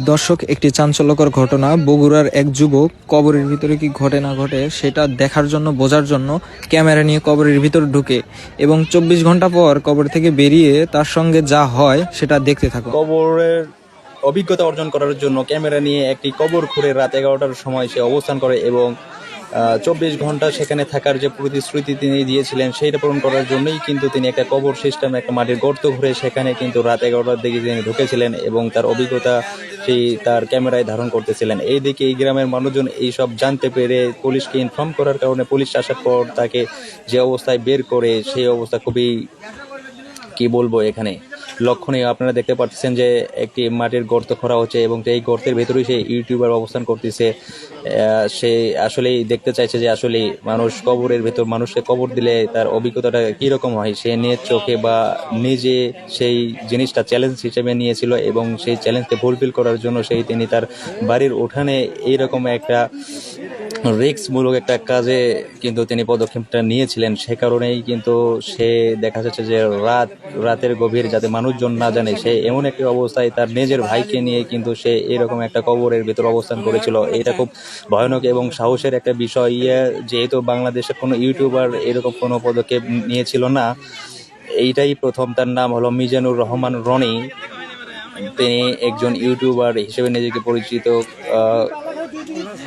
দর্শক, একটি চাঞ্চল্যকর ঘটনা। বগুড়ার এক যুবক কবরের ভিতরে কি ঘটে না ঘটে সেটা দেখার জন্য, বোঝার জন্য ক্যামেরা নিয়ে কবরের ভিতর ঢুকে এবং 24 ঘন্টা পর কবর থেকে বেরিয়ে তার সঙ্গে যা হয় সেটা দেখতে থাকো। কবরের অভিজ্ঞতা অর্জন করার জন্য ক্যামেরা নিয়ে একটি কবর খুঁড়ে রাত 11টার সময় সে অবস্থান করে এবং 24 ঘন্টা সেখানে থাকার যে প্রতিশ্রুতি তিনি দিয়েছিলেন সেইটা পূরণ করার জন্যই কিন্তু তিনি একটা কবর সিস্টেম, একটা মাটির গর্ত ঘুরে সেখানে কিন্তু রাত 11টার দিকে তিনি ঢুকেছিলেন এবং তার অভিজ্ঞতা সেই তার ক্যামেরায় ধারণ করতেছিলেন। এইদিকে এই গ্রামের মানুষজন এইসব জানতে পেরে পুলিশকে ইনফর্ম করার কারণে পুলিশ আসার পর তাকে যে অবস্থায় বের করে, সেই অবস্থা খুবই, কি বলবো, এখানে লক্ষণীয়। আপনারা দেখতে পাচ্ছেন যে একটি মাটির গর্ত খোঁড়া হচ্ছে এবং এই গর্তের ভেতরেই সেই ইউটিউবার অবস্থান করতেছে। সে আসলেই দেখতে চাইছে যে আসলে মানুষ কবরের ভেতর মানুষকে কবর দিলে তার অভিজ্ঞতাটা কীরকম হয়। সে নিজ চোখে বা নিজে সেই জিনিসটা চ্যালেঞ্জ হিসেবে নিয়েছিল এবং সেই চ্যালেঞ্জকে ফুলফিল করার জন্য তিনি তার বাড়ির উঠানে এইরকম একটা রিস্কমূলক একটা কাজে কিন্তু তিনি পদক্ষেপটা নিয়েছিলেন। সে কারণেই কিন্তু সে দেখা যাচ্ছে যে রাতের গভীর, যাতে মানুষজন না জানে, সে এমন একটি অবস্থায় তার নিজের ভাইকে নিয়ে কিন্তু সে এরকম একটা কবরের ভেতর অবস্থান করেছিল। এটা খুব ভয়ানক এবং সাহসের একটা বিষয়। যেহেতু বাংলাদেশের কোনো ইউটিউবার এরকম কোনো পদক্ষেপ নিয়েছিল না, এইটাই প্রথম। তার নাম হলো মিজানুর রহমান রনি। তিনি একজন ইউটিউবার হিসেবে নিজেকে পরিচিত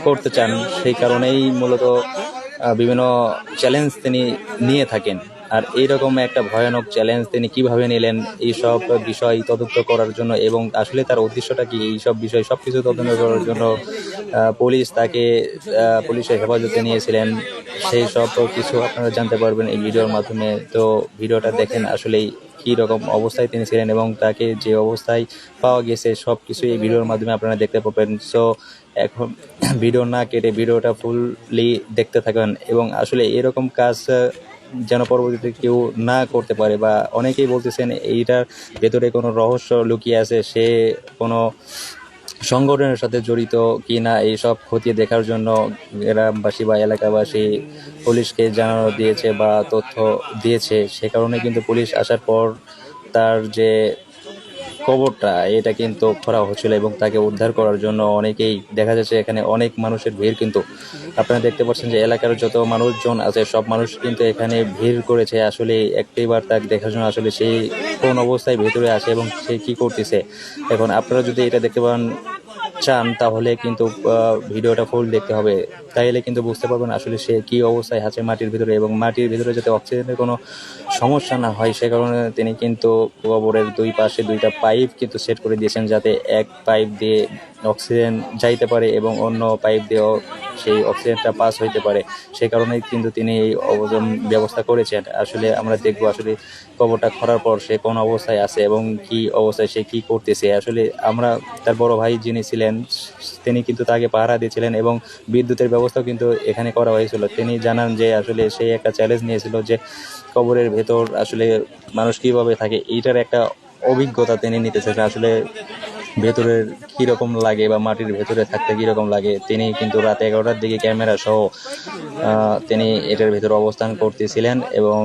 করতে চান, সেই কারণেই মূলত বিভিন্ন চ্যালেঞ্জ তিনি নিয়ে থাকেন। আর এইরকম একটা ভয়ানক চ্যালেঞ্জ তিনি কিভাবে নিলেন, এইসব বিষয় তদন্ত করার জন্য এবং আসলে তার উদ্দেশ্যটা কি, এইসব বিষয় সব কিছু তদন্ত করার জন্য পুলিশ তাকে পুলিশের হেফাজতে নিয়েছিলেন। সেই সব কিছু আপনারা জানতে পারবেন এই ভিডিওর মাধ্যমে। তো ভিডিওটা দেখেন আসলেই কী রকম অবস্থায় তিনি ছিলেন এবং তাকে যে অবস্থায় পাওয়া গেছে সব কিছু এই ভিডিওর মাধ্যমে আপনারা দেখতে পাবেন। সো এখন ভিডিও না কেটে ভিডিওটা ফুললি দেখতে থাকেন এবং আসলে এরকম কাজ যেন পরবর্তীতে কেউ না করতে পারে। বা অনেকেই বলতেছেন এইটার ভেতরে কোনো রহস্য লুকিয়ে আছে, সে কোনো সংগঠনের সাথে জড়িত কি না, এইসব খতিয়ে দেখার জন্য গ্রামবাসী বা এলাকাবাসী পুলিশকে জানানো দিয়েছে বা তথ্য দিয়েছে। সে কারণে কিন্তু পুলিশ আসার পর তার যে কবরটা এটা কিন্তু খোঁড়া হচ্ছিল এবং তাকে উদ্ধার করার জন্য অনেকেই, দেখা যাচ্ছে এখানে অনেক মানুষের ভিড়। কিন্তু আপনারা দেখতে পাচ্ছেন যে এলাকার যত মানুষজন আছে সব মানুষ কিন্তু এখানে ভিড় করেছে আসলে একটিবার তাকে দেখার জন্য, আসলে সেই কোন অবস্থায় ভেতরে আসে এবং সে কি করতেছে। এখন আপনারা যদি এটা দেখতে চান তাহলে কিন্তু ভিডিওটা ফুল দেখতে হবে, তাইলে কিন্তু বুঝতে পারবেন আসলে সে কি অবস্থায় আছে মাটির ভিতরে। এবং মাটির ভিতরে যাতে অক্সিজেনের কোনো সমস্যা না হয় সে কারণে তিনি কিন্তু কবরের দুই পাশে দুইটা পাইপ কিন্তু সেট করে দিয়েছেন, যাতে এক পাইপ দিয়ে অক্সিজেন যাইতে পারে এবং অন্য পাইপ দিয়েও সেই অক্সিজেনটা পাস হইতে পারে। সে কারণেই কিন্তু তিনি এই ব্যবস্থা করেছেন। আসলে আমরা দেখবো আসলে কবরটা খোঁড়ার পর সে কোন অবস্থায় আছে এবং কি অবস্থায় সে কি করতেছে। আসলে আমরা, তার বড় ভাই যিনি ছিলেন তিনি কিন্তু তাকে পাহারা দিয়েছিলেন এবং বিদ্যুতের ব্যবস্থাও কিন্তু এখানে করা হয়েছিল। তিনি জানান যে আসলে সে একটা চ্যালেঞ্জ নিয়েছিল যে কবরের ভেতর আসলে মানুষ কিভাবে থাকে, এইটার একটা অভিজ্ঞতা তিনি নিতে চাইছেন। আসলে ভেতরের কীরকম লাগে বা মাটির ভেতরে থাকতে কীরকম লাগে। তিনি কিন্তু রাত 11টার দিকে ক্যামেরা সহ তিনি এটার ভেতরে অবস্থান করতেছিলেন এবং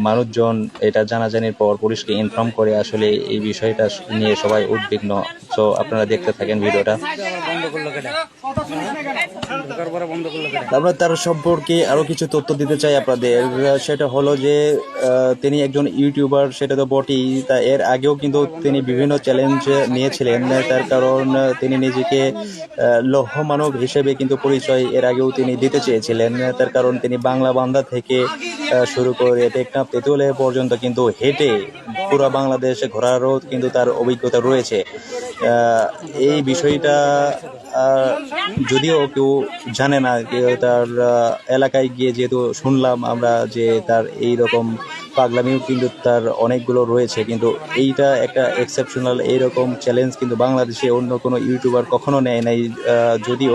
মানুষজন এটা জানাজানির পর পুলিশকে ইনফর্ম করে। আসলে এই বিষয়টা নিয়ে সবাই উদ্বিগ্ন। সো আপনারা দেখতে থাকেন ভিডিওটা। আমরা তার সম্পর্কে আরো কিছু তথ্য দিতে চাই আপনাদের। সেটা হলো যে তিনি একজন ইউটিউবার, সেটা তো বটেই, তা এর আগেও কিন্তু তিনি বিভিন্ন চ্যালেঞ্জ নিয়েছিলেন। তার কারণ তিনি নিজেকে লৌহ মানব হিসেবে কিন্তু পরিচয় এর আগেও তিনি দিতে চেয়েছিলেন। তার কারণ তিনি বাংলা বান্দা থেকে শুরু করে টেকনাফ তেঁতুলে পর্যন্ত কিন্তু হেঁটে পুরো বাংলাদেশ ঘোরারও কিন্তু তার অভিজ্ঞতা রয়েছে। এই বিষয়টা যদিও কেউ জানে না, কেউ তার এলাকায় গিয়ে যেহেতু শুনলাম আমরা যে তার এই রকম পাগলামিও কিন্তু তার অনেকগুলো রয়েছে, কিন্তু এইটা একটা এক্সেপশনাল। এইরকম চ্যালেঞ্জ কিন্তু বাংলাদেশে অন্য কোনো ইউটিউবার কখনো নেয় নাই। যদিও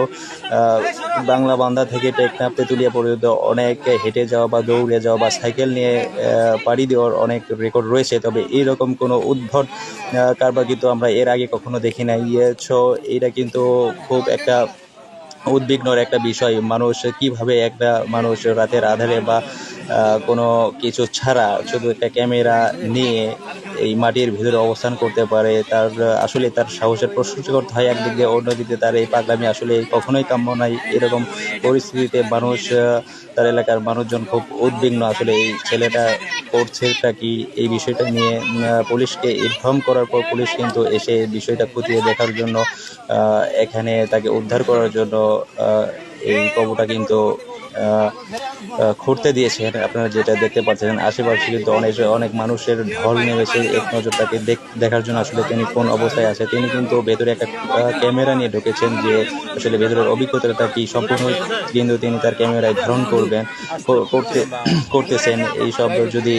বাংলা বান্দা থেকে টেকনাফ তেঁতুলিয়া পর্যন্ত অনেক হেঁটে যাওয়া বা দৌড়ে যাওয়া বা সাইকেল নিয়ে পাড়ি দেওয়ার অনেক রেকর্ড রয়েছে, তবে এইরকম কোনো উদ্ভট কারবার কিন্তু আমরা এর আগে কখনো দেখি নাই। সো এটা কিন্তু খুব একটা উদ্বিগ্নর একটা বিষয়। মানুষ কিভাবে, একটা মানুষ রাতের আধারে বা কোনো কিছু ছাড়া শুধু একটা ক্যামেরা নিয়ে এই মাটির ভিতরে অবস্থান করতে পারে, তার আসলে তার সাহসের প্রশংসা করতে হয় একদিক দিয়ে, অন্যদিকে তার এই পাগলামি আসলে কখনোই কাম্য নাই। এরকম পরিস্থিতিতে মানুষ, তার এলাকার মানুষজন খুব উদ্বিগ্ন আসলে এই ছেলেটা করছেটা কি এই বিষয়টা নিয়ে। পুলিশকে ইনফর্ম করার পর পুলিশ কিন্তু এসে বিষয়টা খতিয়ে দেখার জন্য, এখানে তাকে উদ্ধার করার জন্য এই কবরটা কিন্তু খুঁড়তে দিয়েছেন। আপনারা যেটা দেখতে পাচ্ছেন আশেপাশে কিন্তু অনেক মানুষের ঢল নেমেছে এক নজর তাকে দেখার জন্য আসলে তিনি কোন অবস্থায় আছে। তিনি কিন্তু ভেতরে একটা ক্যামেরা নিয়ে ঢুকেছেন যে আসলে ভেতরের অভিজ্ঞতাটা কি সম্পূর্ণ কিন্তু তিনি তার ক্যামেরায় ধারণ করতেছেন। এই সব যদি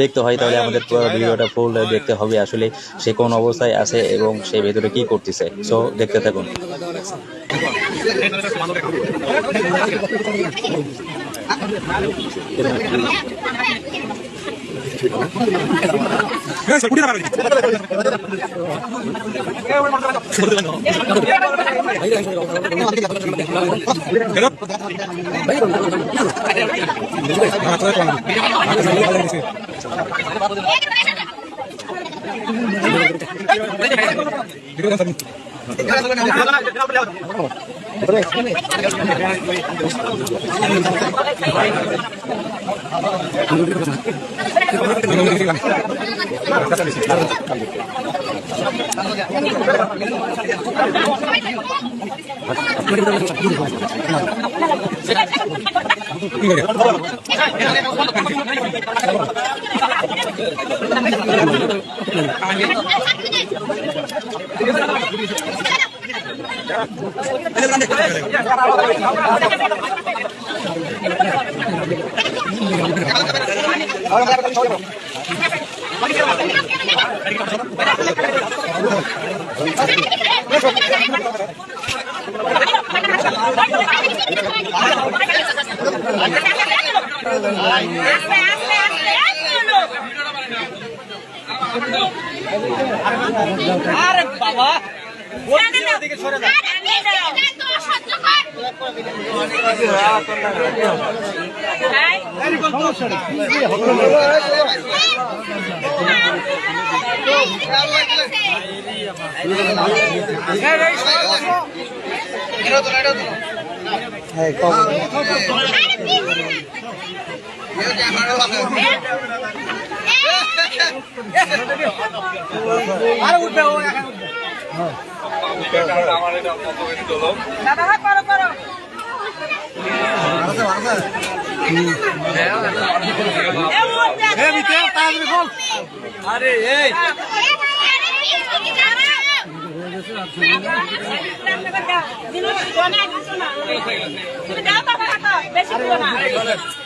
দেখতে হয় তাহলে আমাদের পুরো ভিডিওটা ফুল দেখতে হবে আসলে সে কোন অবস্থায় আছে এবং সে ভেতরে কি করতেছে। সো দেখতে থাকুন। আরে বাবা দিকে সরে যা। আরে উঠবে ও এখন উঠবে। আমার এটা কত বেশি দলো দাদা করো করো। আরে এই বেশি